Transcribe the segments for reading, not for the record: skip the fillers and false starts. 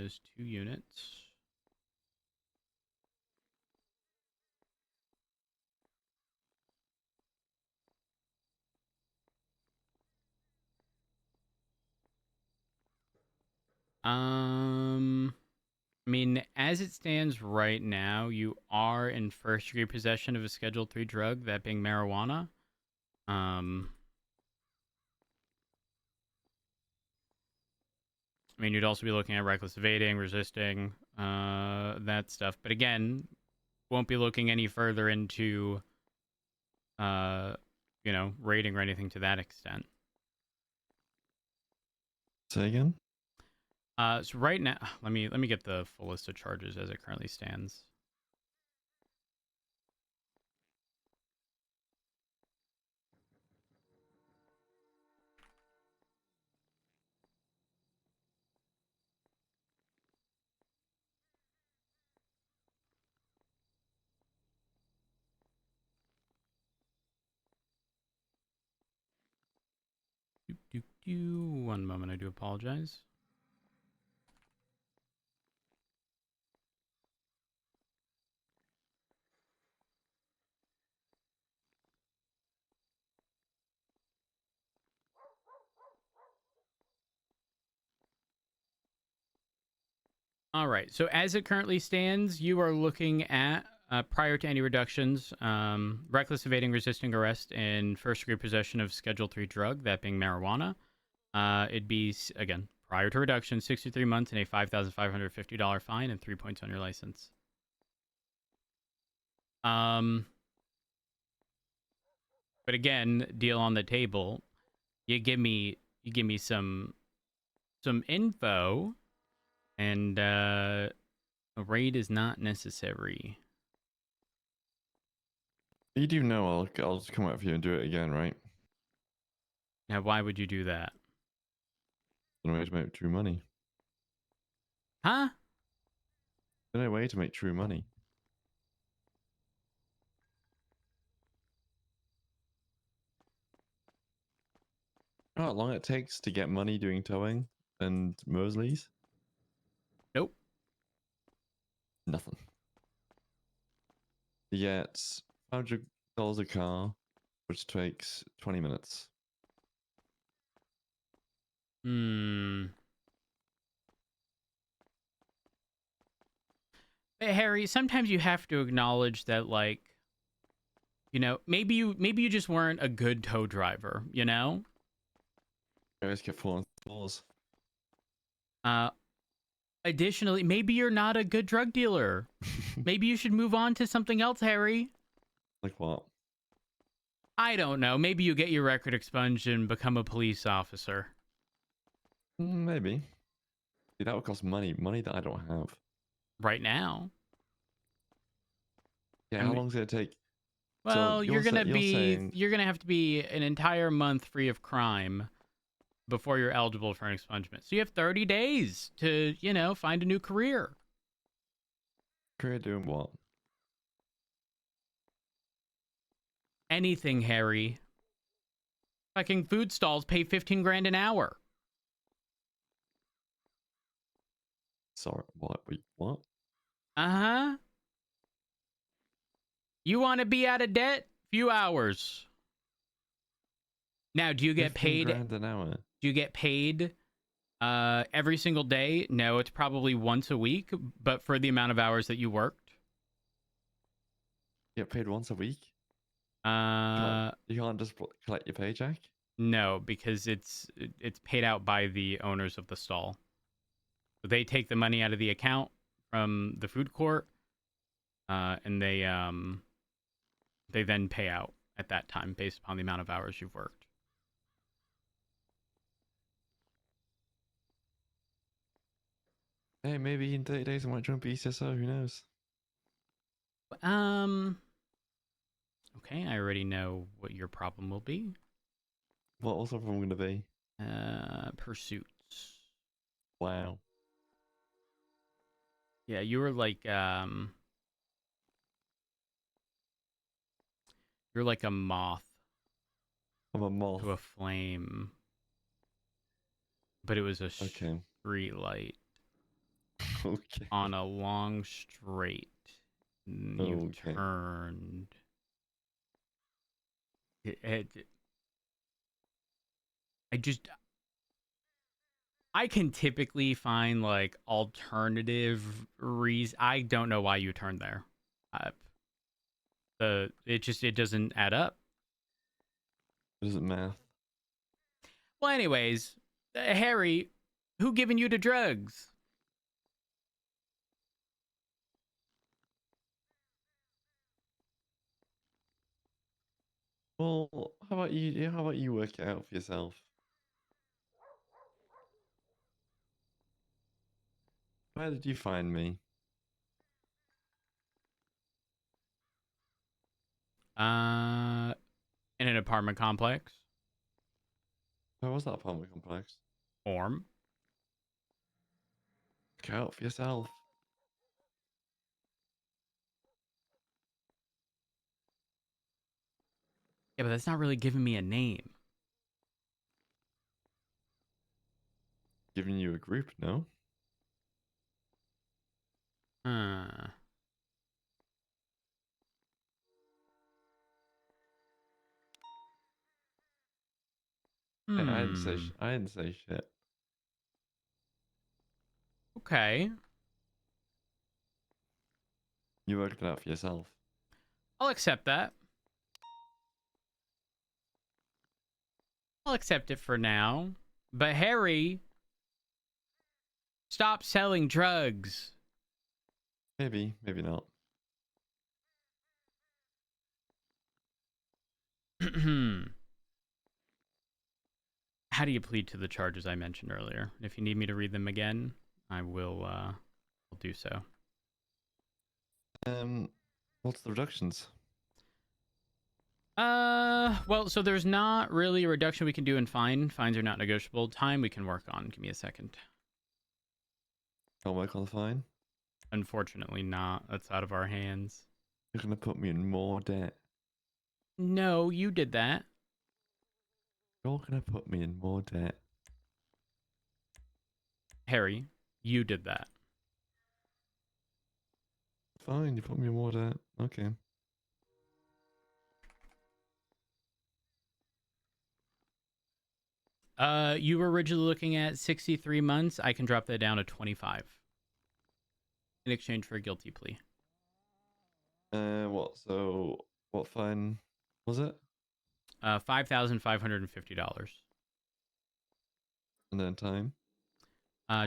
those 2 units. I mean, as it stands right now, you are in first-degree possession of a Schedule 3 drug, that being marijuana. I mean, you'd also be looking at reckless evading, resisting, that stuff. But again, won't be looking any further into, uh, rating or anything to that extent. Say again? So right now, let me get the full list of charges as it currently stands. One moment, I do apologize. All right. So as it currently stands, you are looking at, prior to any reductions, reckless evading, resisting arrest, and first-degree possession of Schedule 3 drug, that being marijuana. It'd be, again, prior to reduction, 63 months and a $5,550 fine and 3 points on your license. But again, deal on the table. You give me some info, and a raid is not necessary. You do know I'll just come out for you and do it again, right? Now, why would you do that? The way to make true money. Huh? The way to make true money. You know how long it takes to get money doing towing and Mosley's? Nope. Nothing. You get $500 a car, which takes 20 minutes. Hey, Harry, sometimes you have to acknowledge that, like, maybe you just weren't a good tow driver, you know? I always get full on floors. Additionally, maybe you're not a good drug dealer. Maybe you should move on to something else, Harry. Like what? I don't know. Maybe you get your record expunged and become a police officer. Maybe. See, that would cost money. Money that I don't have. Right now. Yeah, how long does it take? Well, So you're saying... gonna have to be an entire month free of crime before you're eligible for an expungement. So you have 30 days to, find a new career. Career doing what? Anything, Harry. Fucking food stalls pay 15 grand an hour. Sorry, what? Wait, what? Uh-huh. You want to be out of debt? Few hours. Now, do you get 15 paid? grand an hour. Do you get paid every single day? No, it's probably once a week, but for the amount of hours that you worked. You get paid once a week? You can't just collect your paycheck? No, because it's paid out by the owners of the stall. They take the money out of the account from the food court, and they then pay out at that time based upon the amount of hours you've worked. Hey, maybe in 30 days I might join BCSO, who knows? Okay, I already know what your problem will be. What was the problem going to be? Pursuits. Wow. Yeah, you were like, you're like a moth. I'm a moth. To a flame. But it was a Okay. street light. Okay. on a long straight. You've Okay. turned. I just I can typically find like alternative reasons. I don't know why you turned there. Uh, it doesn't add up. What is it, math? Well, anyways, Harry, who giving you the drugs? Well, how about you? Yeah, how about you work it out for yourself? Where did you find me? Uh, in an apartment complex. Where was that apartment complex? Form. Work it out for yourself. Yeah, but that's not really giving me a name. Giving you a group, no? Huh. I didn't say. Hmm. I didn't say shit. Okay. You worked it out for yourself. I'll accept that. I'll accept it for now. But Harry, stop selling drugs. Maybe, maybe not. How do you plead to the charges I mentioned earlier? If you need me to read them again, I will I'll do so. Um, what's the reductions? Well, so there's not really a reduction we can do in fine. Fines are not negotiable. Time we can work on. Give me a second. Can't work on the fine. Unfortunately not. That's out of our hands. You're gonna put me in more debt. No, you did that. You're gonna put me in more debt. Harry, you did that. Fine, you put me in more debt. Okay. You were originally looking at 63 months. I can drop that down to 25 in exchange for a guilty plea. What? So, what fine was it? $5,550. And then time?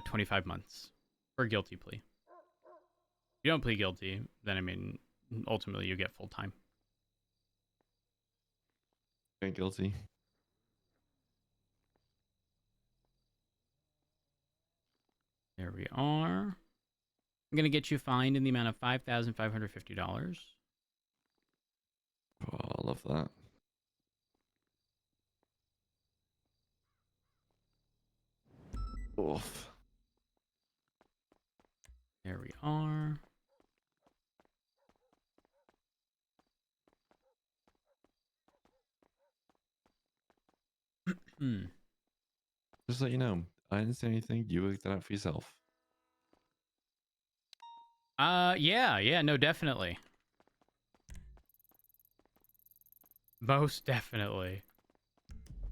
25 months for a guilty plea. If you don't plead guilty, then I mean, ultimately you get full time. Ain't guilty. There we are. I'm gonna get you fined in the amount of $5,550. Oh, I love that. Oof. There we are. Hmm. Just let you know, I didn't say anything. You worked that out for yourself. Yeah, no, definitely. Most definitely.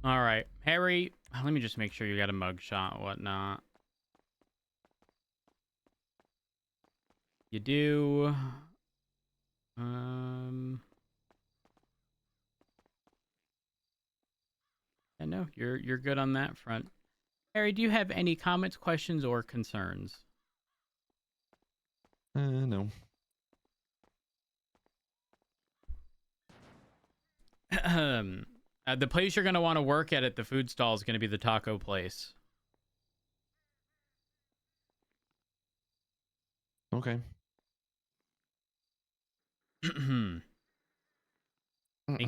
All right, Harry, let me just make sure you got a mugshot and whatnot. You do. Um, I know you're good on that front. Harry, do you have any comments, questions, or concerns? No. The place you're gonna want to work at the food stall is gonna be the taco place. Okay. Think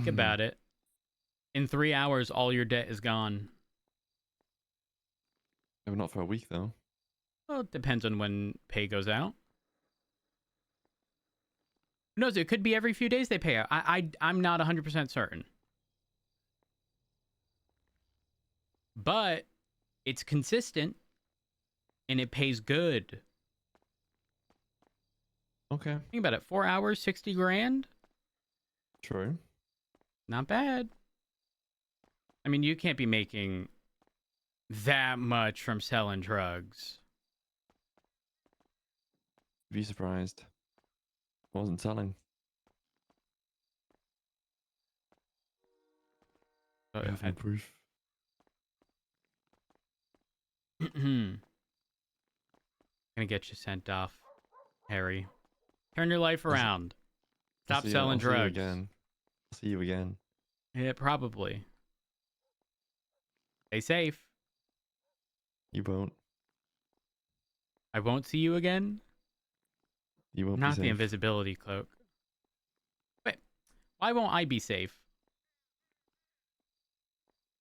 about it. In 3 hours, all your debt is gone. Maybe not for a week though. Well, it depends on when pay goes out. Who knows? It could be every few days they pay out. I'm not 100% certain. But it's consistent and it pays good. Okay. Think about it. 4 hours, 60 grand. True. Not bad. I mean, you can't be making that much from selling drugs. Be surprised. Wasn't selling. I have no proof. Gonna get you sent off, Harry. Turn your life around. Stop selling I'll see you drugs. again. I'll see you again. Yeah, probably. Stay safe. You won't. I won't see you again. You won't be Not safe. the invisibility cloak. Wait, why won't I be safe?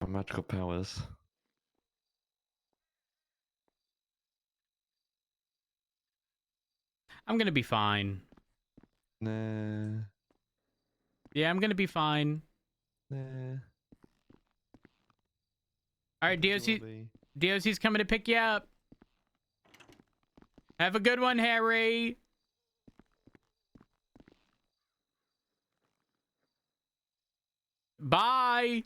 My magical powers. I'm gonna be fine. Nah. Yeah, I'm gonna be fine. Nah. All right, DOC's coming to pick you up. Have a good one, Harry. Bye.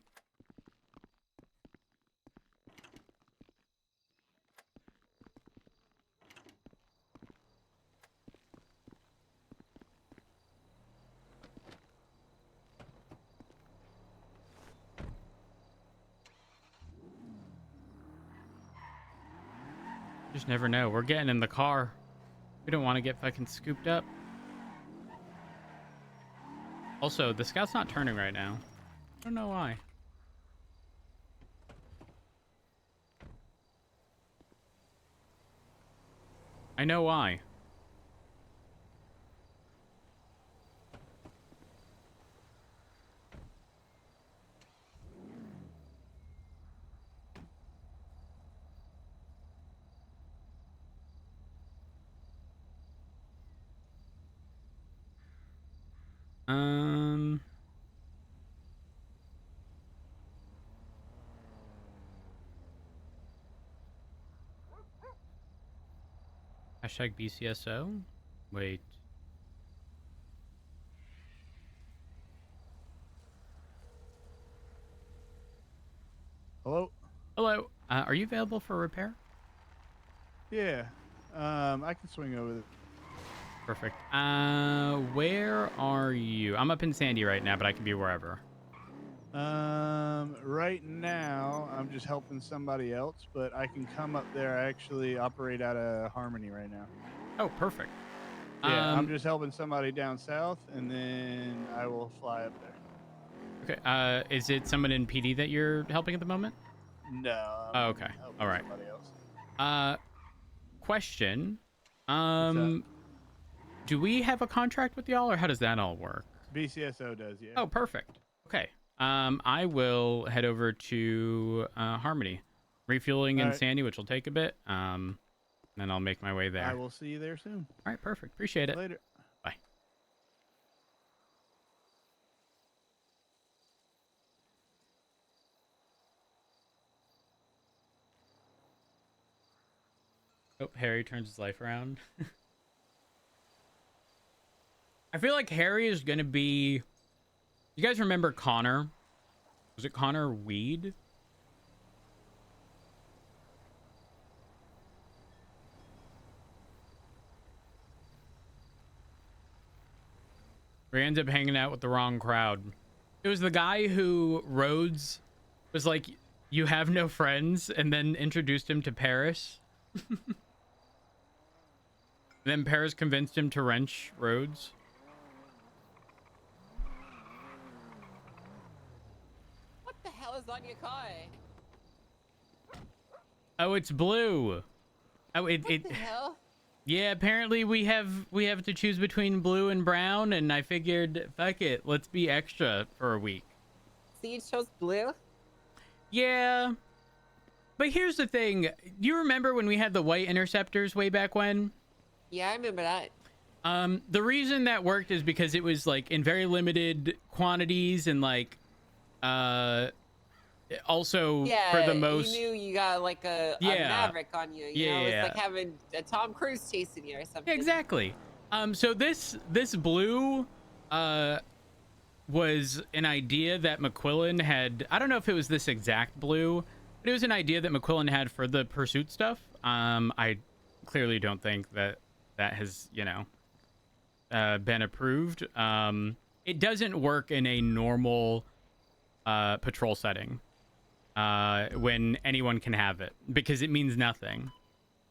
Just never know. We're getting in the car. We don't want to get fucking scooped up. Also, the scout's not turning right now. I don't know why. I know why. Um... Hashtag BCSO? Wait. Hello? Hello. Are you available for repair? Yeah. I can swing over there. Perfect. Where are you? I'm up in Sandy right now, but I can be wherever. Right now, I'm just helping somebody else, but I can come up there. I actually operate out of Harmony right now. Oh, perfect. Yeah, I'm just helping somebody down south, and then I will fly up there. Okay. Is it someone in PD that you're helping at the moment? No. Oh, okay. All right. Somebody else. Question. What's up? Do we have a contract with y'all, or how does that all work? BCSO does, yeah. Oh, perfect. Okay. I will head over to Harmony, refueling in Sandy, which will take a bit. Then I'll make my way there. I will see you there soon. All right, perfect. Appreciate it. Later. Bye. Oh, Harry turns his life around. I feel like Harry is going to be... You guys remember Connor? Was it Connor Weed? Where he ends up hanging out with the wrong crowd. It was the guy who Rhodes was like, you have no friends, and then introduced him to Paris. Then Paris convinced him to wrench Rhodes. What the hell is on your car? Oh, it's blue. Oh, What the hell? Yeah, apparently we have to choose between blue and brown, and I figured, fuck it, let's be extra for a week. So you chose blue? Yeah. But here's the thing. Do you remember when we had the white interceptors way back when? Yeah, I remember that. The reason that worked is because it was like in very limited quantities and like also for the most. You knew you got like a Maverick on you. You know, it's like having a Tom Cruise chasing you or something. Yeah, exactly. So this blue was an idea that McQuillan had. I don't know if it was this exact blue, but it was an idea that McQuillan had for the pursuit stuff. I clearly don't think that has, been approved. It doesn't work in a normal patrol setting when anyone can have it, because it means nothing.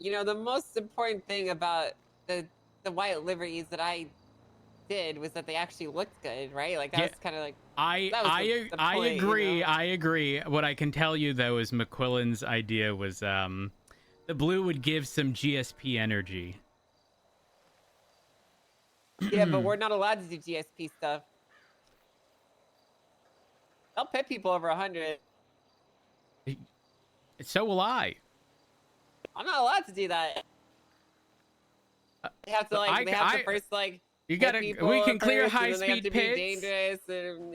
The most important thing about the white liveries that I did was that they actually looked good, right? Like that was kind of like I point, agree. I agree. What I can tell you though is McQuillan's idea was the blue would give some GSP energy. Yeah, but we're not allowed to do GSP stuff. They'll pit people over 100. So will I. I'm not allowed to do that. They have to to first You gotta. We can clear high speed pits. Be dangerous, and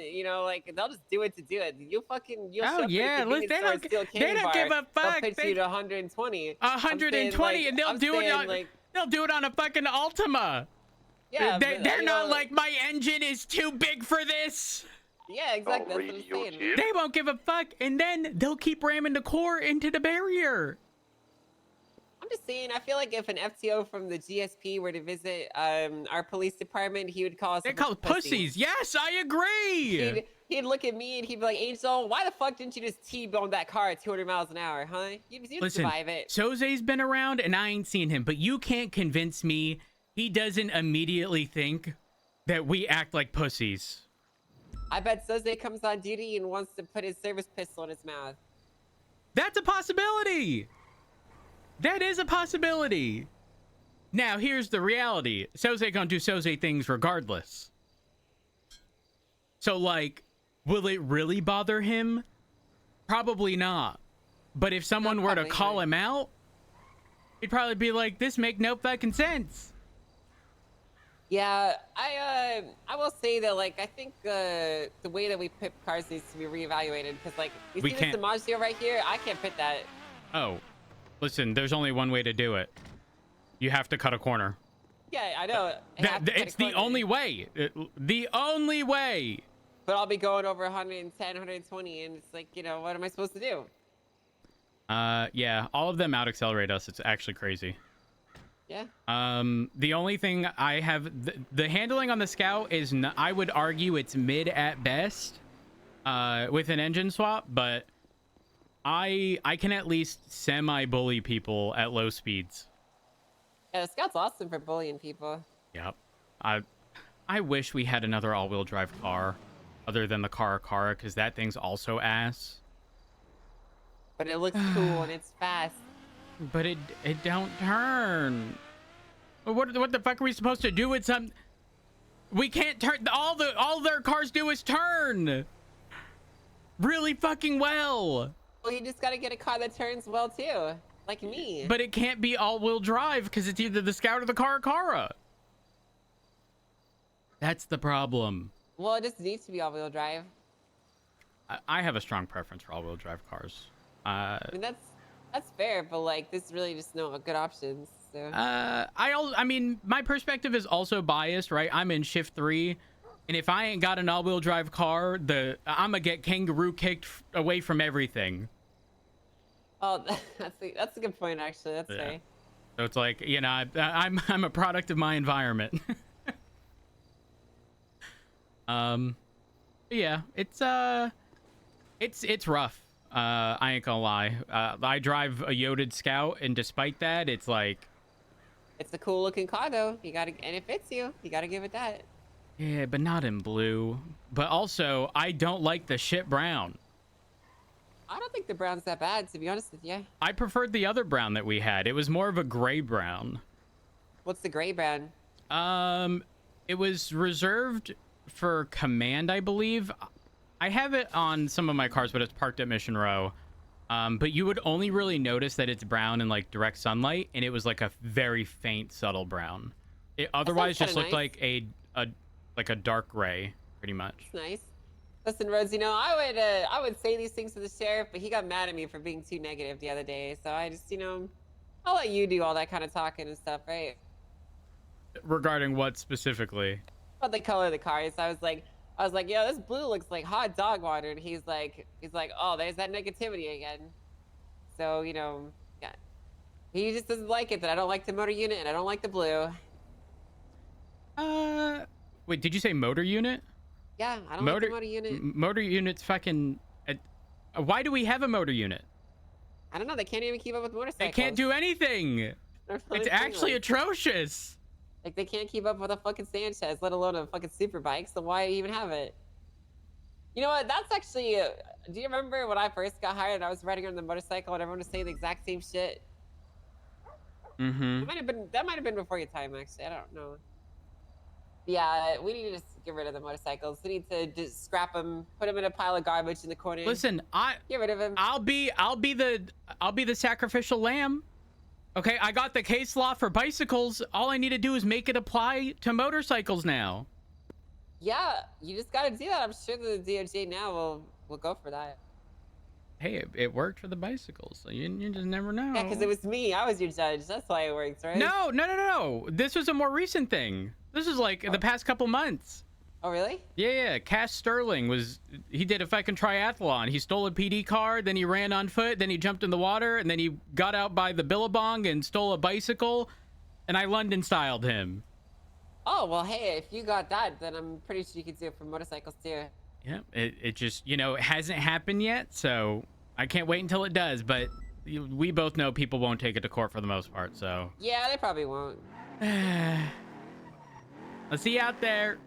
they'll just do it to do it. You'll Oh yeah, they don't give a fuck. They'll pitch you to 120. 120, and they'll do it on a fucking Altima. Yeah, they're not like, my engine is too big for this. Yeah, exactly. That's what I'm saying. They won't give a fuck, and then they'll keep ramming the core into the barrier. I'm just saying, I feel like if an FTO from the GSP were to visit our police department, he would call us. They're called pussies. Yes, I agree. He'd look at me and he'd be like, Angel, why the fuck didn't you just T-bone that car at 200 miles an hour, huh? You'd survive it. Soze's been around, and I ain't seen him, but you can't convince me he doesn't immediately think that we act like pussies. I bet Soze comes on duty and wants to put his service pistol in his mouth. That's a possibility. That is a possibility. Now, here's the reality. Soze gonna do Soze things regardless. So, will it really bother him? Probably not. But if someone were to call him out, he'd probably be like, this make no fucking sense. Yeah, I will say that I think the way that we pit cars needs to be reevaluated, because you see this DiMaggio right here, I can't pit that. Oh, listen, there's only one way to do it. You have to cut a corner. Yeah, I know. It's the only way. The only way. But I'll be going over 110, 120, and it's what am I supposed to do? Yeah, all of them out accelerate us. It's actually crazy. Yeah. The only thing I have, the handling on the Scout is, I would argue it's mid at best, with an engine swap, but I can at least semi-bully people at low speeds. Yeah, the Scout's awesome for bullying people. Yep. I wish we had another all-wheel drive car other than the Cara, because that thing's also ass. But it looks cool and it's fast. But it don't turn. What the fuck are we supposed to do with some? We can't turn. All their cars do is turn. Really fucking well. Well, you just gotta get a car that turns well too, like me. But it can't be all-wheel drive because it's either the Scout or the Cara. That's the problem. Well, it just needs to be all-wheel drive. I have a strong preference for all-wheel drive cars. I mean, that's fair, but there's really just no good options. So. I mean, my perspective is also biased, right? I'm in shift 3, and if I ain't got an all-wheel drive car, I'm gonna get kangaroo kicked away from everything. Oh, that's a good point, actually. That's fair. So it's I'm a product of my environment. Yeah, it's rough. I ain't gonna lie. I drive a Yoded Scout, and despite that, it's it's a cool looking car though. And it fits you. You gotta give it that. Yeah, but not in blue. But also, I don't like the shit brown. I don't think the brown's that bad, to be honest with you. I preferred the other brown that we had. It was more of a gray brown. What's the gray brown? It was reserved for command, I believe. I have it on some of my cars, but it's parked at Mission Row. But you would only really notice that it's brown in direct sunlight, and it was a very faint, subtle brown. It otherwise just looked nice. like a dark gray, pretty much. That's nice. Listen, Rhodes, I would say these things to the sheriff, but he got mad at me for being too negative the other day. So I just, I'll let you do all that kind of talking and stuff, right? Regarding what specifically? About the color of the cars. I was like, yo, this blue looks like hot dog water, and he's like, oh, there's that negativity again. So yeah, he just doesn't like it that I don't like the motor unit and I don't like the blue. Wait, did you say motor unit? Yeah, I don't like the motor unit. Motor unit's fucking. Why do we have a motor unit? I don't know. They can't even keep up with motorcycles. They can't do anything. It's actually atrocious. Like they can't keep up with a fucking Sanchez, let alone a fucking super bike. So why even have it? You know what? That's actually. Do you remember when I first got hired and I was riding on the motorcycle and everyone was saying the exact same shit? Mm-hmm. That might have been before your time, actually. I don't know. Yeah, we need to just get rid of the motorcycles. We need to just scrap them, put them in a pile of garbage in the corner. Listen, get rid of him. I'll be the sacrificial lamb. Okay, I got the case law for bicycles. All I need to do is make it apply to motorcycles now. Yeah, you just gotta do that. I'm sure the DOJ now will go for that. Hey, it worked for the bicycles. So you just never know. Yeah, because it was me. I was your judge. That's why it works, right? No. This was a more recent thing. This is like the past couple months. Oh, really? Yeah. Cass Sterling he did a fucking triathlon. He stole a PD car, then he ran on foot, then he jumped in the water, and then he got out by the Billabong and stole a bicycle, and I London styled him. Oh, well, hey, if you got that, then I'm pretty sure you could do it for motorcycles too. Yeah, it just, it hasn't happened yet, so I can't wait until it does, but we both know people won't take it to court for the most part, so. Yeah, they probably won't. Let's see you out there.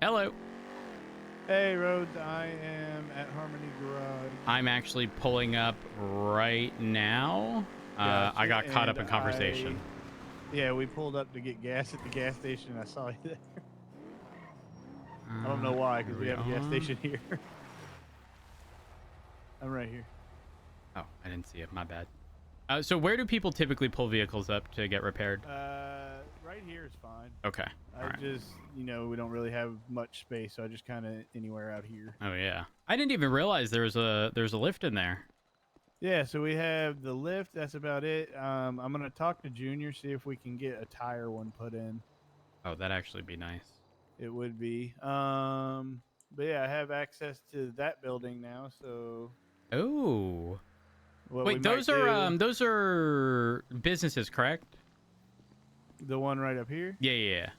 Hello. Hey, Rhodes. I am at Harmony Garage. I'm actually pulling up right now. Gotcha. I got caught up in conversation. Yeah, we pulled up to get gas at the gas station. I saw you there. I don't know why, because we have a gas station here. I'm right here. Oh, I didn't see it. My bad. So where do people typically pull vehicles up to get repaired? Right here is fine. Okay. I just, we don't really have much space, so I just kind of anywhere out here. Oh yeah. I didn't even realize there's a lift in there. Yeah, so we have the lift. That's about it. I'm gonna talk to Junior, see if we can get a tire one put in. Oh, that'd actually be nice. It would be. But yeah, I have access to that building now, so. Oh. What Wait, those are businesses, correct? The one right up here? Yeah.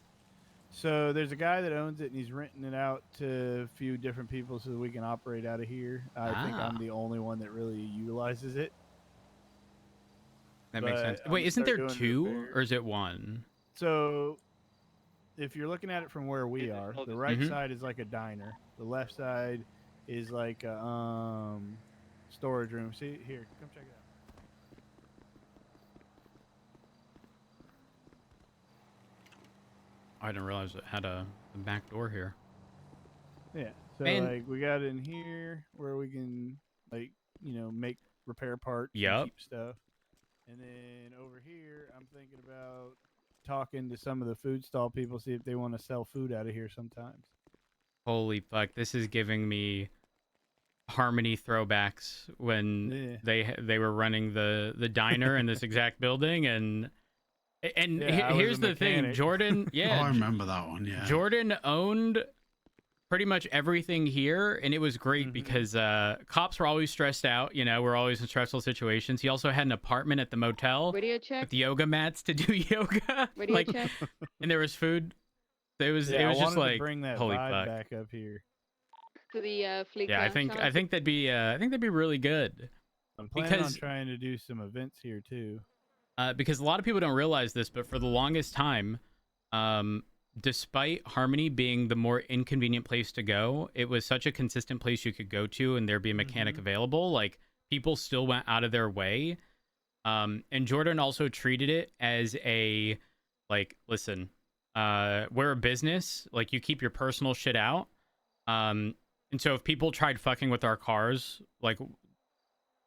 So there's a guy that owns it, and he's renting it out to a few different people so that we can operate out of here. I think I'm the only one that really utilizes it. That makes sense. Wait, isn't there two, or is it one? So if you're looking at it from where we are, the right side is like a diner. The left side is like a storage room. See, here, come check it out. I didn't realize it had a back door here. Yeah, so like we got it in here where we can make repair parts, and cheap stuff, and then over here I'm thinking about talking to some of the food stall people, see if they want to sell food out of here sometimes. Holy fuck! This is giving me Harmony throwbacks when they were running the diner in this exact building, and here's the thing, Jordan. Yeah, I remember that one. Yeah, Jordan owned pretty much everything here, and it was great because cops were always stressed out. We're always in stressful situations. He also had an apartment at the motel with yoga mats to do yoga. Check. And there was food. It was just like, bring that holy vibe fuck. back up here. To the fleet. Yeah, I think that'd be really good. I'm planning on trying to do some events here too. Because a lot of people don't realize this, but for the longest time, despite Harmony being the more inconvenient place to go, it was such a consistent place you could go to, and there'd be a mechanic available. Like, people still went out of their way. And Jordan also treated it as a, like, listen, we're a business. Like, you keep your personal shit out. And so if people tried fucking with our cars, like,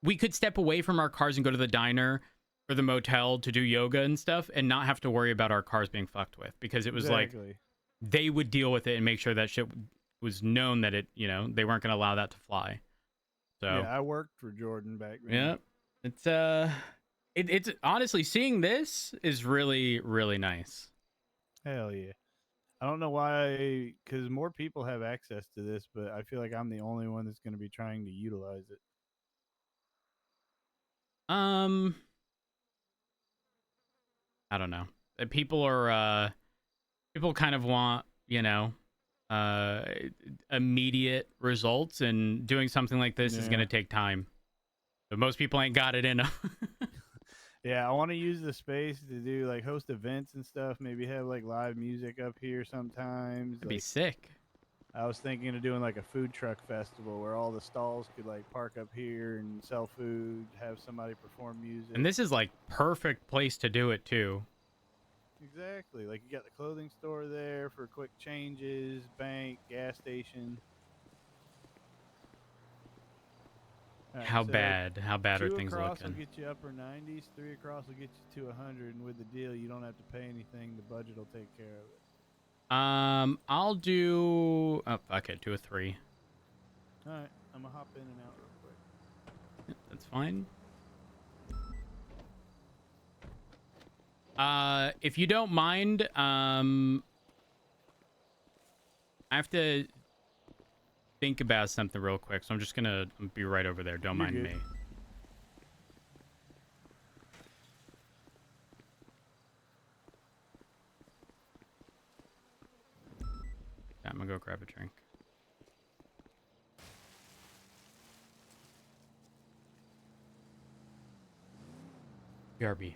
we could step away from our cars and go to the diner or the motel to do yoga and stuff and not have to worry about our cars being fucked with, because it was like they would deal with it and make sure that shit was known that it, you know, they weren't going to allow that to fly. So yeah, I worked for Jordan back then. yeah, it's honestly, seeing this is really, really nice. Hell yeah. I don't know why, because more people have access to this, but I feel like I'm the only one that's going to be trying to utilize it. I don't know. People kind of want, you know, immediate results, and doing something like this is going to take time. But most people ain't got it in them. Yeah, I want to use the space to do like host events and stuff. Maybe have like live music up here sometimes. That'd be sick. I was thinking of doing like a food truck festival where all the stalls could like park up here and sell food, have somebody perform music. And this is like perfect place to do it too. Exactly. Like, you got the clothing store there for quick changes, bank, gas station. Right, How so bad are things 2 across looking? will get you upper 90s, 3 across will get you to 100, and with the deal, you don't have to pay anything. The budget will take care of it. I'll do. Oh, okay, do a 3. All right, I'm gonna hop in and out real quick. That's fine. If you don't mind, I have to think about something real quick, so I'm just gonna be right over there. Don't mind me. I'm gonna go grab a drink. BRB.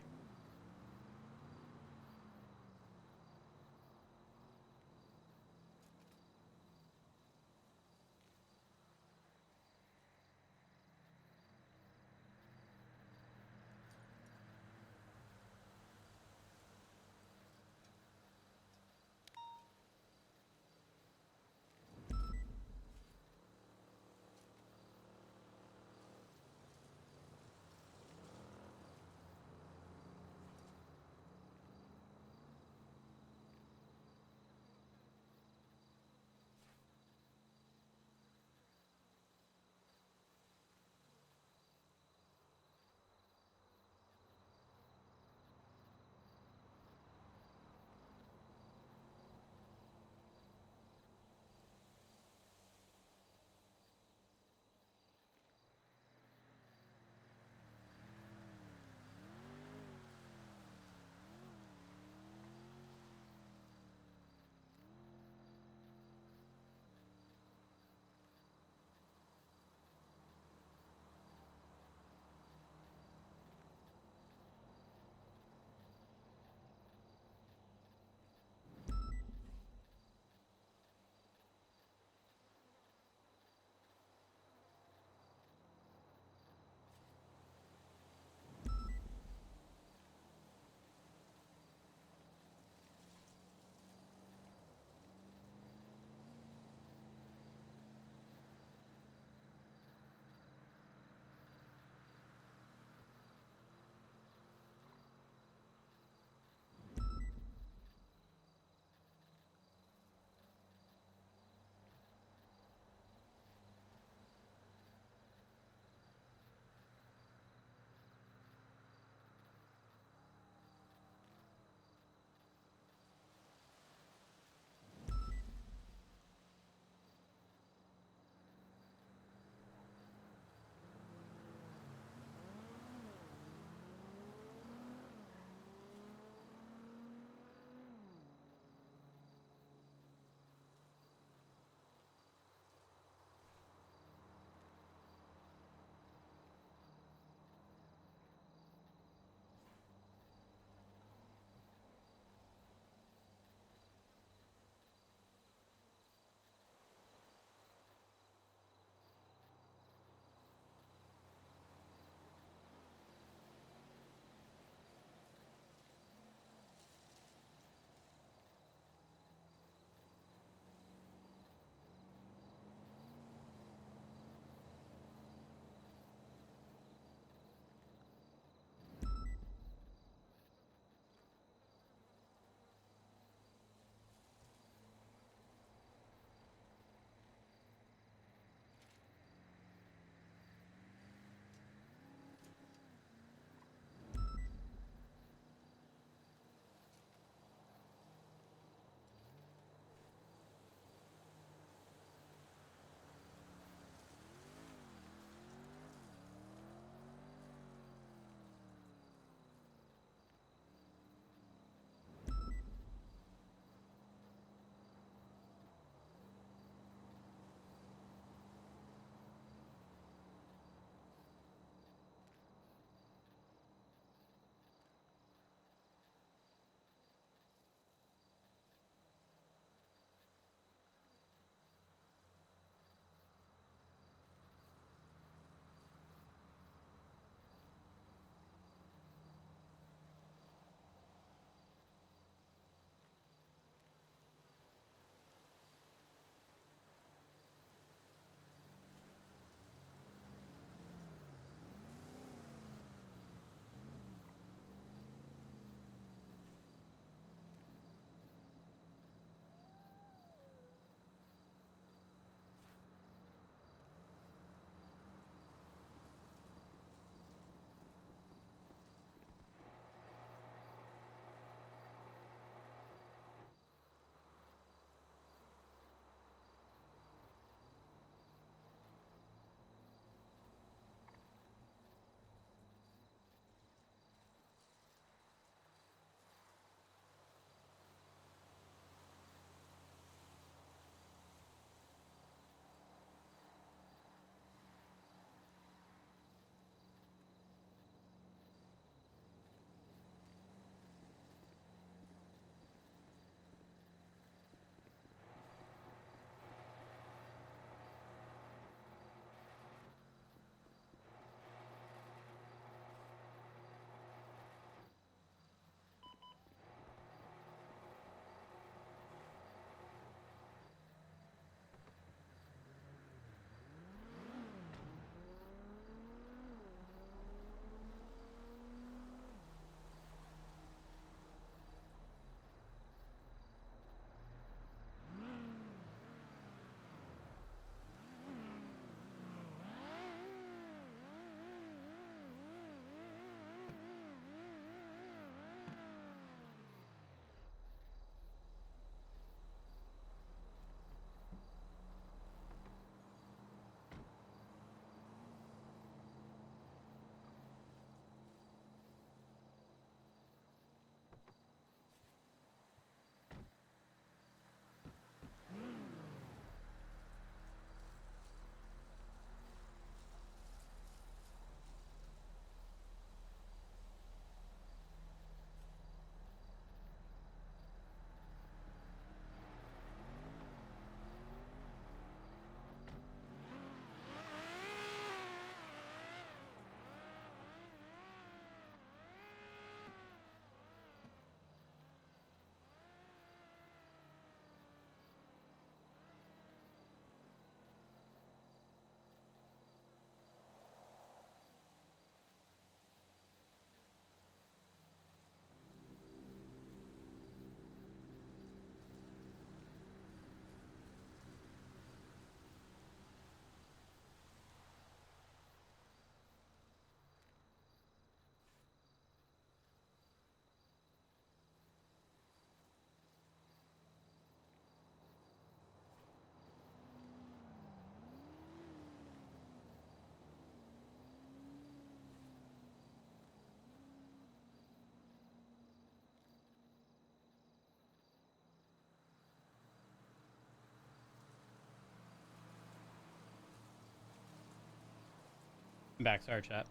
I'm back. Sorry, chat.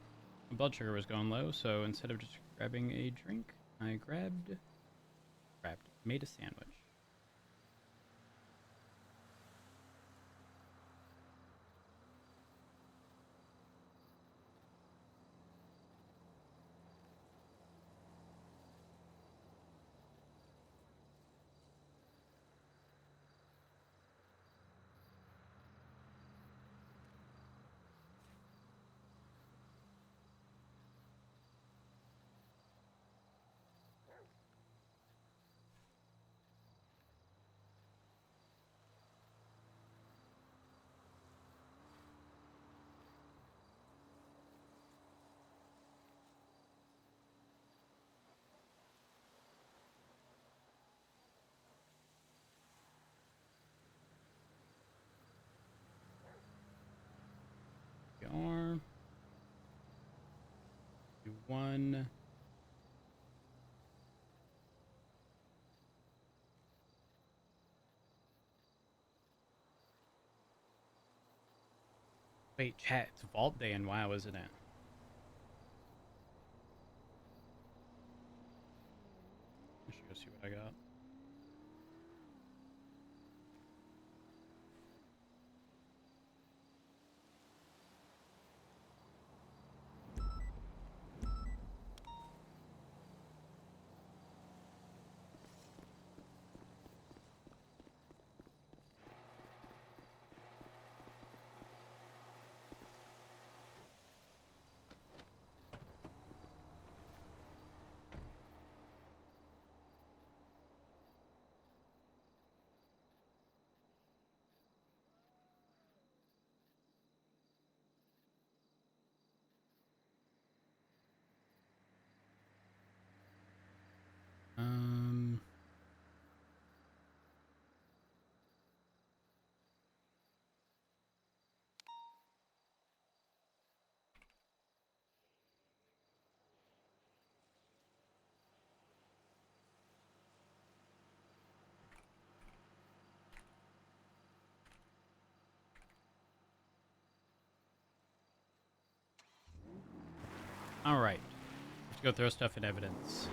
My blood sugar was going low, so instead of just grabbing a drink, I made a sandwich. R. Do one. Wait, chat, it's Vault Day and WoW, isn't it? I should go see what I got. Um. All right. Let's go throw stuff in evidence.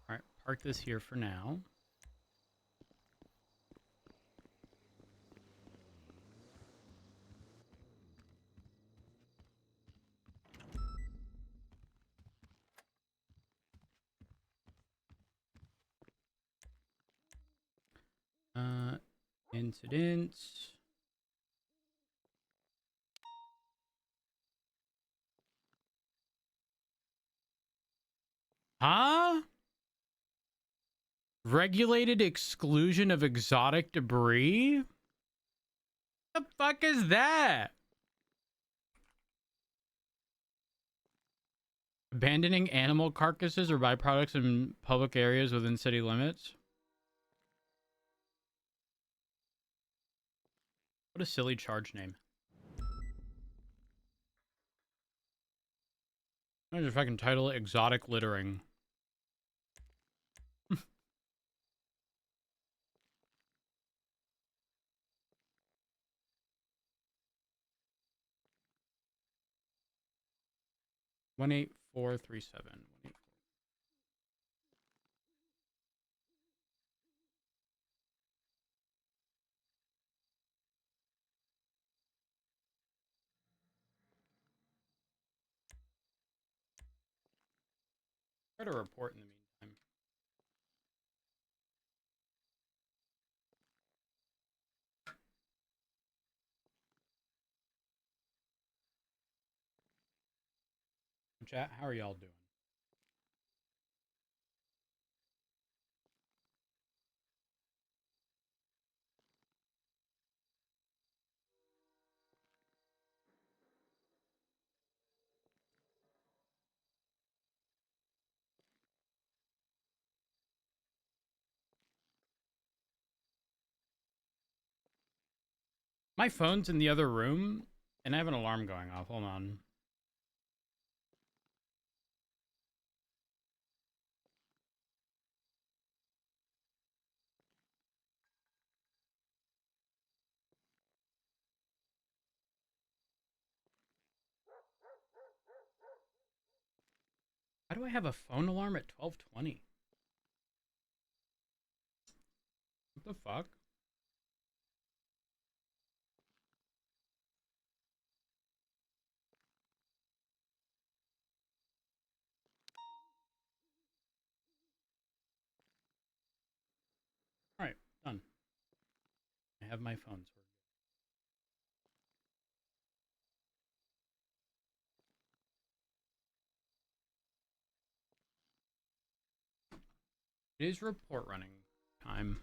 All right, park this here for now. Incidents. Huh? Regulated exclusion of exotic debris? The fuck is that? Abandoning animal carcasses or byproducts in public areas within city limits? What a silly charge name. I wonder if I can title it exotic littering. One 18437. Try to report in the meantime. Chat, how are y'all doing? My phone's in the other room, and I have an alarm going off. Hold on. Why do I have a phone alarm at 12:20? What the fuck? All right, done. I have my phone. So it is report running time.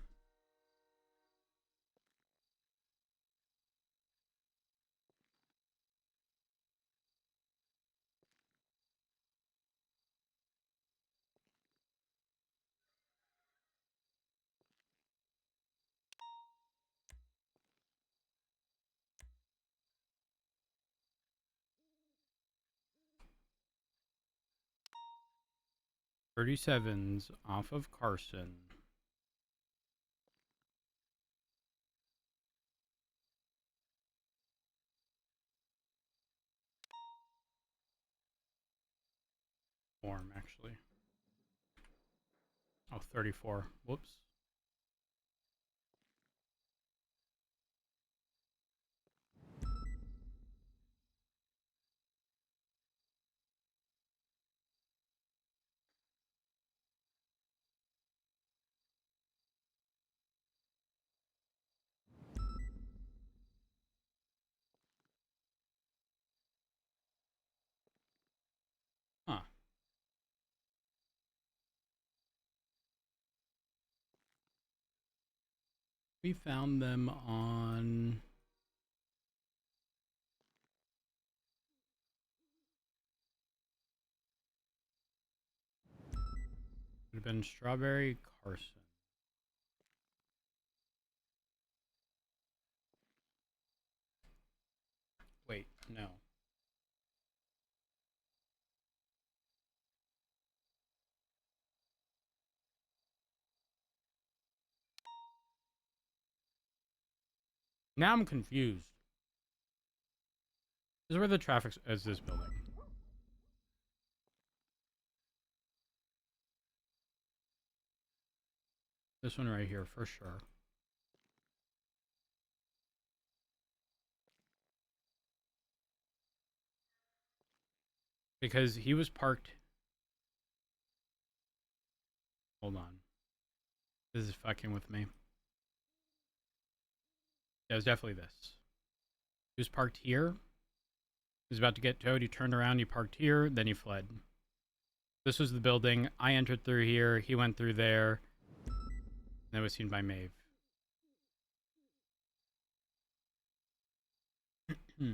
.37's off of Carson. Form, actually. Oh, 34. Whoops. Huh. We found them on... Would have been Strawberry Carson. Wait, no. Now I'm confused. This is where the traffic is, this building. This one right here, for sure. Because he was parked... Hold on. This is fucking with me. Yeah, it was definitely this. He was parked here. He was about to get towed. He turned around. He parked here. Then he fled. This was the building. I entered through here. He went through there. And that was seen by Maeve. Hmm.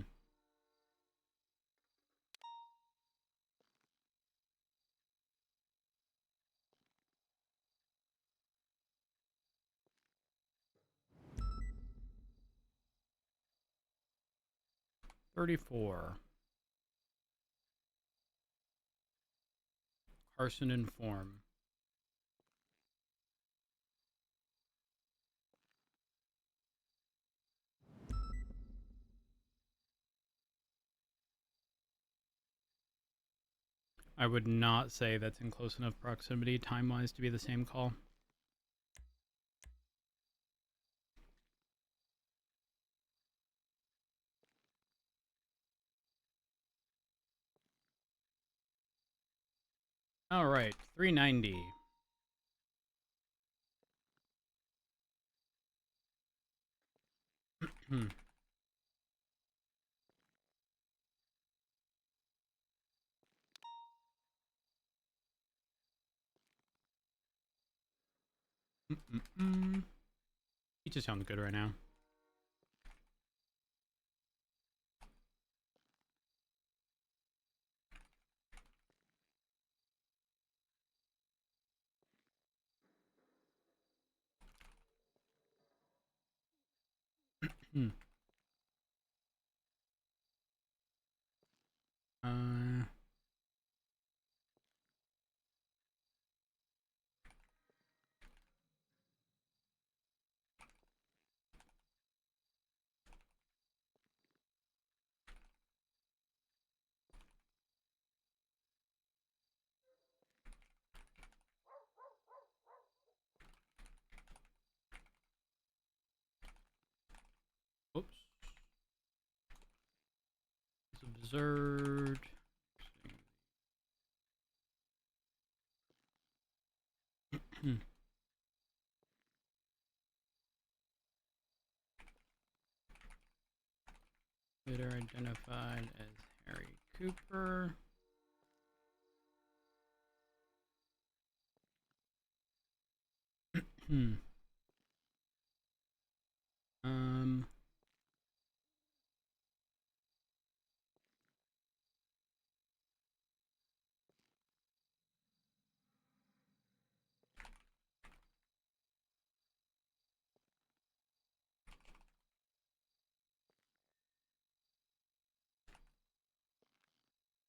.34. Carson inform. I would not say that's in close enough proximity time-wise to be the same call. All right, 390. Hmm. Pizza sounds good right now. Oops. It's observed. Later identified as Harry Cooper. Um.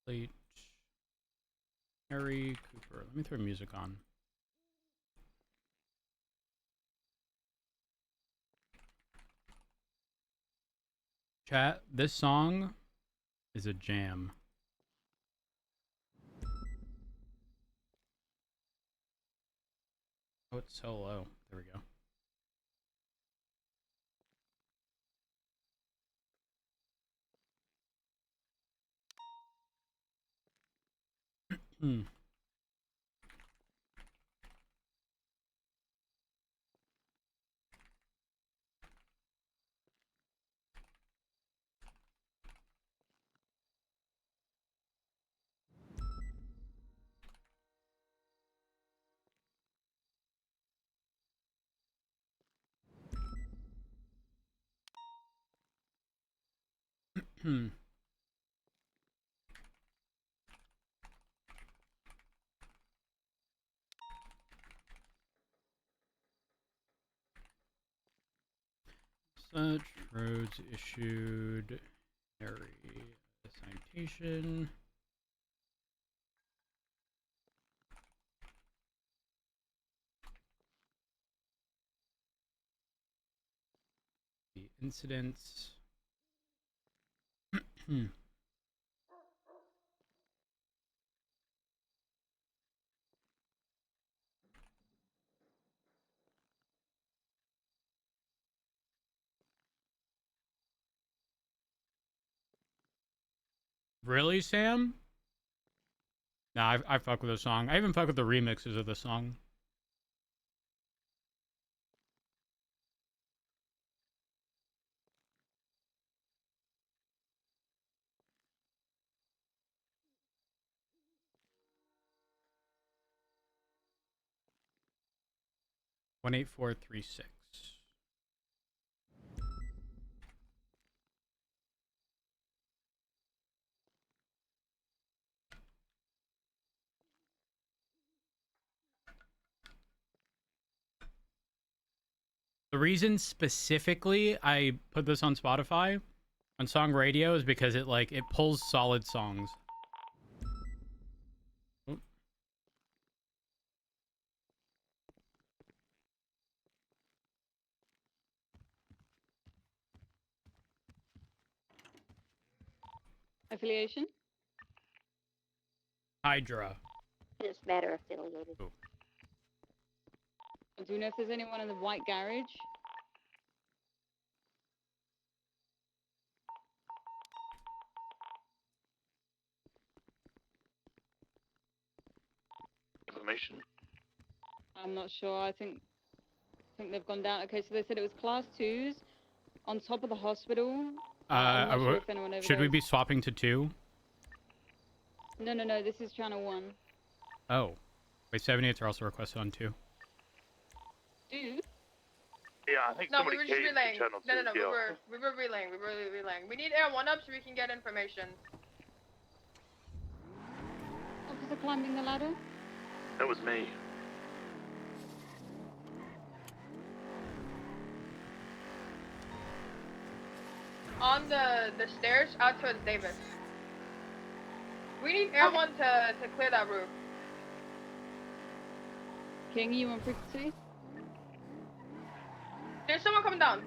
Late Harry Cooper. Let me throw music on. Chat, this song is a jam. Oh, it's so low. There we go. Hmm. Hmm. Such roads issued Harry a citation. The incidents. Really, Sam? Nah, I fuck with the song. I even fuck with the remixes of the song. One 18436. The reason specifically I put this on Spotify on song radio is because it pulls solid songs. Oop. Affiliation? Hydra. Just matter affiliated. Oh. Do you know if there's anyone in the white garage? Information. I'm not sure. I think they've gone down. Okay, so they said it was class 2s on top of the hospital. I'm not sure if anyone over should there we be swapping to 2? No. This is channel 1. Oh. Wait, 78s are also requested on 2. Dude? Yeah, I think No, we somebody were just came to relaying. channel No, 2. Yeah. we were relaying. We were relaying. We need air 1 up so we can get information. Officer climbing the ladder? That was me. On the stairs out towards Davis. We need air 1 to clear that roof. King, you on frequency? There's someone coming down.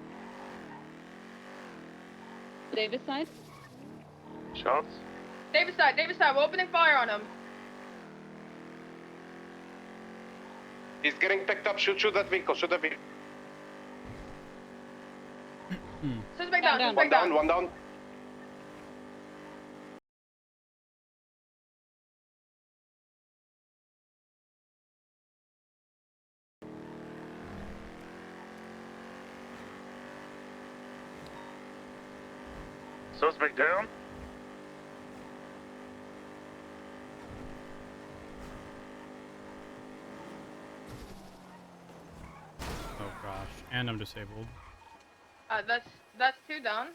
Davis side? Shots? Davis side. We're opening fire on him. He's getting picked up. Shoot that vehicle. Suspect Down, down. down. Suspect down. One down. Suspect down. Oh gosh, and I'm disabled. That's 2 down.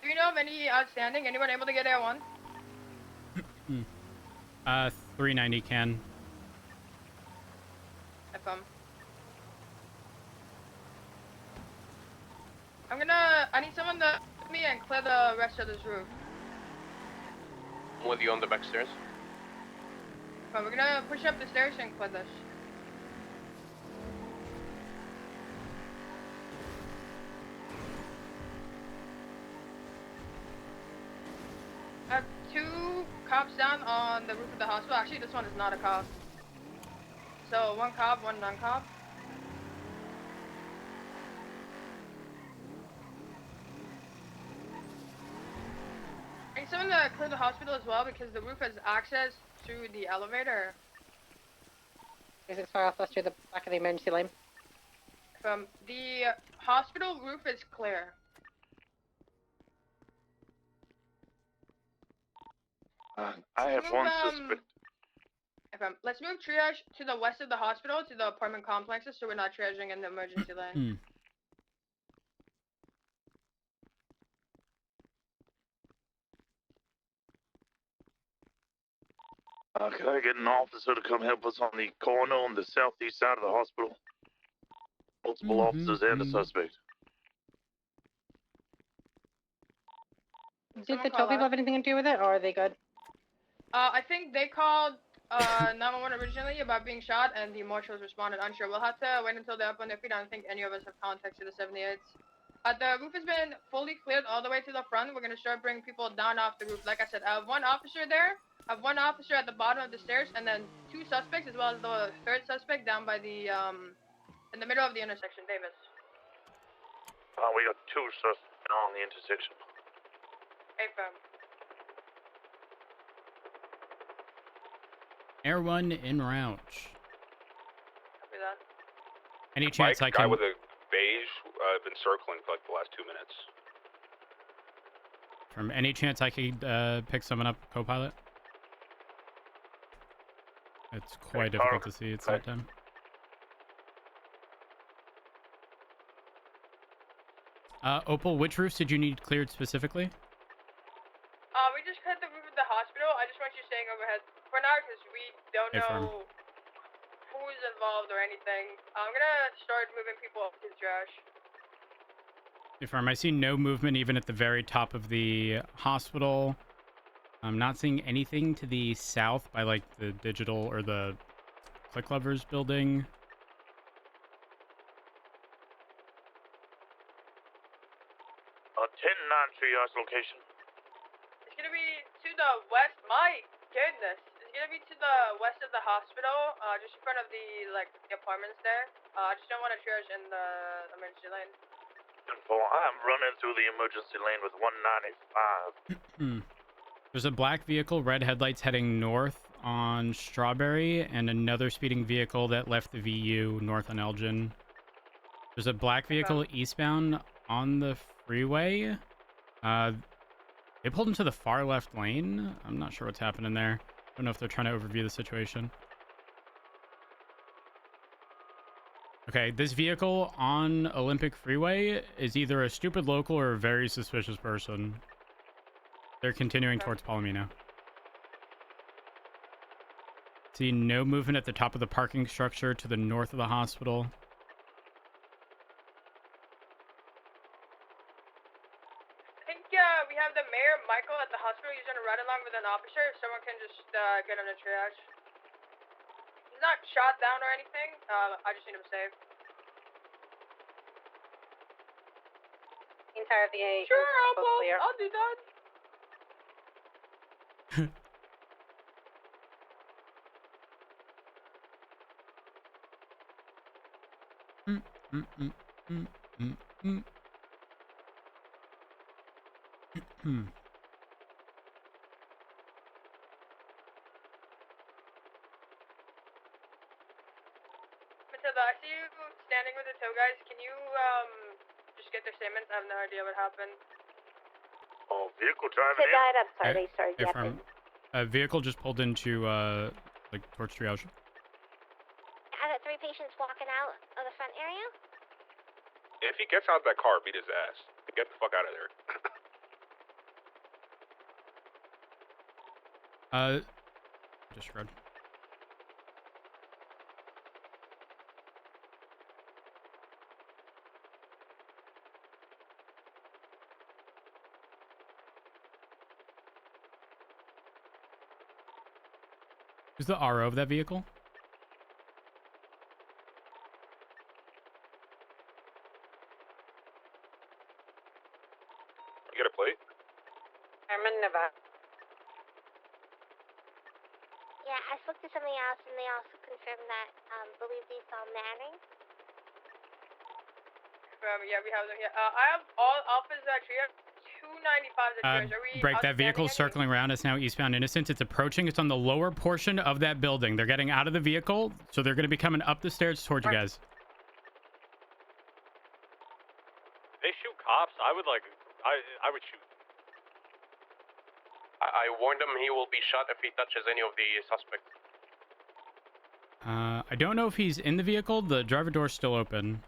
Do you know of any outstanding? Anyone able to get Air 1? 390 can. FM. I need someone to help me and clear the rest of this roof. I'm with you on the back stairs. But we're gonna push up the stairs and clear this. I have 2 cops down on the roof of the hospital. Actually, this one is not a cop. So 1 cop, 1 non-cop. I need someone to clear the hospital as well because the roof has access through the elevator. 365 Alpha through the back of the emergency lane. The hospital roof is clear. I have Move, one suspect. let's move triage to the west of the hospital to the apartment complexes so we're not triaging in the emergency lane. Can I get an officer to come help us on the corner on the southeast side of the hospital? Multiple officers and a suspect. Did the tow people have anything to do with it, or are they good? I think they called 911 originally about being shot, and the marshals responded. Unsure. We'll have to wait until they're up on their feet. I don't think any of us have context to the 78s. The roof has been fully cleared all the way to the front. We're gonna start bringing people down off the roof. Like I said, I have 1 officer there. I have 1 officer at the bottom of the stairs, and then 2 suspects, as well as the 3rd suspect down by the in the middle of the intersection. Davis. We got 2 suspects on the intersection. AFM. Air 1 en route. Copy that. Any chance I Guy can... with a beige, I've been circling for like the last 2 minutes. From any chance I could pick someone up, co-pilot? It's quite difficult to see. It's that time. Opal, which roofs did you need cleared specifically? We just cut the roof of the hospital. I just want you staying overhead for now because we don't know who's involved or anything. I'm gonna start moving people up to the trash. Affirm. I see no movement even at the very top of the hospital. I'm not seeing anything to the south by like the digital or the click lovers building. 10-9 triage location. It's gonna be to the west. My goodness, it's gonna be to the west of the hospital, just in front of the apartments there. I just don't want to triage in the emergency lane. I'm running through the emergency lane with 195. There's a black vehicle, red headlights heading north on Strawberry, and another speeding vehicle that left the VU north on Elgin. There's a black vehicle eastbound on the freeway. They pulled into the far left lane. I'm not sure what's happening there. I don't know if they're trying to overview the situation. Okay, this vehicle on Olympic Freeway is either a stupid local or a very suspicious person. They're continuing towards Palomino. See no movement at the top of the parking structure to the north of the hospital. I think we have the mayor, Michael, at the hospital. He's gonna ride along with an officer. If someone can just get on a triage. He's not shot down or anything. I just need him safe. The entire VA. Sure, Clear. I'll do that. Matilda, I see you standing with the tow guys. Can you just get their statements? I have no idea what happened. Oh, vehicle driving They in. died. I'm sorry. Hey, They started yapping. A vehicle just pulled into like towards triage. I got 3 patients walking out of the front area. If he gets out of that car, beat his ass. Get the fuck out of there. Disregard. Who's the RO of that vehicle? You get a plate? I'm in Nevada. Yeah, I spoke to somebody else, and they also confirmed that believe they saw Manning. Yeah, we have them here. I have all alphas trio. 295 the Are we Break, that outstanding vehicle's any? circling around. It's now eastbound Innocence. It's approaching. It's on the lower portion of that building. They're getting out of the vehicle, so they're going to be coming up the stairs towards you guys. They shoot cops. I would shoot. I warned him he will be shot if he touches any of the suspects. I don't know if he's in the vehicle. The driver door's still open.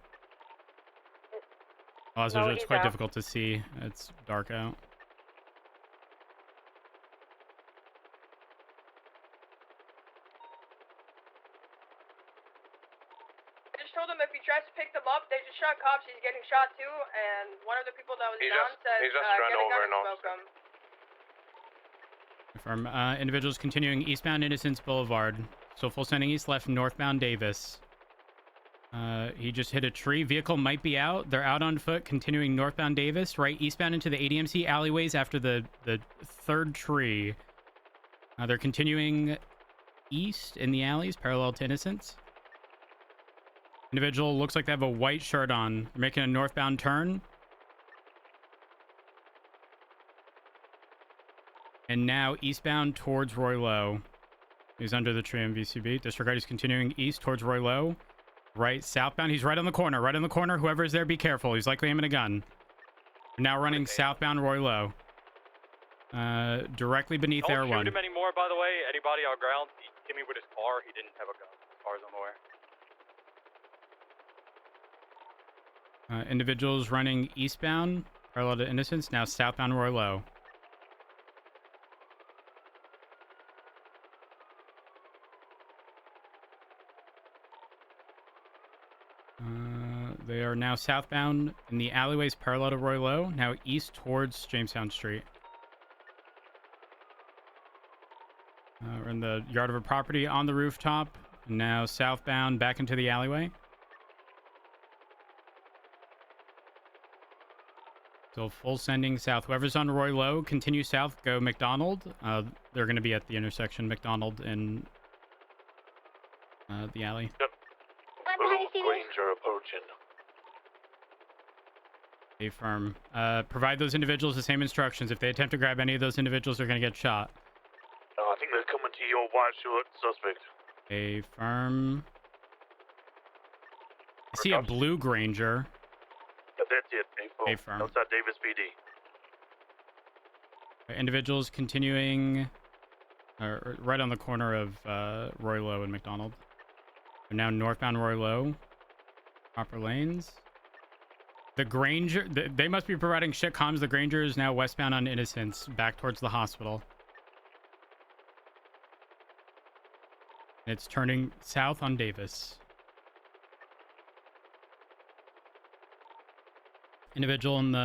Also, No, it's he's quite out. difficult to see. It's dark out. I just told him if he tries to pick them up, they just shot cops. He's getting shot too. And one of the people that was down said, he just ran get a over gun an and smoke him. Confirm. Individuals continuing eastbound Innocence Boulevard. So full sending east, left, northbound Davis. He just hit a tree. Vehicle might be out. They're out on foot, continuing northbound Davis, right eastbound into the ADMC alleyways after the third tree. They're continuing east in the alleys, parallel to Innocence. Individual looks like they have a white shirt on. They're making a northbound turn. And now eastbound towards Roy Lowe. He's under the tree on VCB. Disregard, he's continuing east towards Roy Lowe. Right, southbound. He's right on the corner. Right on the corner. Whoever's there, be careful. He's likely aiming a gun. We're now running southbound Roy Lowe. Directly beneath Air 1. Don't shoot him anymore, by the way. Anybody on ground, he hit me with his car. He didn't have a gun, as far as I'm aware. Individuals running eastbound, parallel to Innocence. Now southbound Roy Lowe. They are now southbound in the alleyways parallel to Roy Lowe, now east towards Jamestown Street. We're in the yard of a property on the rooftop, now southbound back into the alleyway. So full sending south. Whoever's on Roy Lowe, continue south, go McDonald. They're going to be at the intersection McDonald and the alley. Yep. Little Granger approaching. A firm. Provide those individuals the same instructions. If they attempt to grab any of those individuals, they're going to get shot. I think they're coming to your white shirt suspect. A firm. I see a blue Granger. Yeah, that's it. A firm. Outside Davis PD. Individuals continuing right on the corner of Roy Lowe and McDonald. We're now northbound Roy Lowe. Proper lanes. The Granger, they must be providing shit comms. The Granger is now westbound on Innocence, back towards the hospital. It's turning south on Davis. Individual in the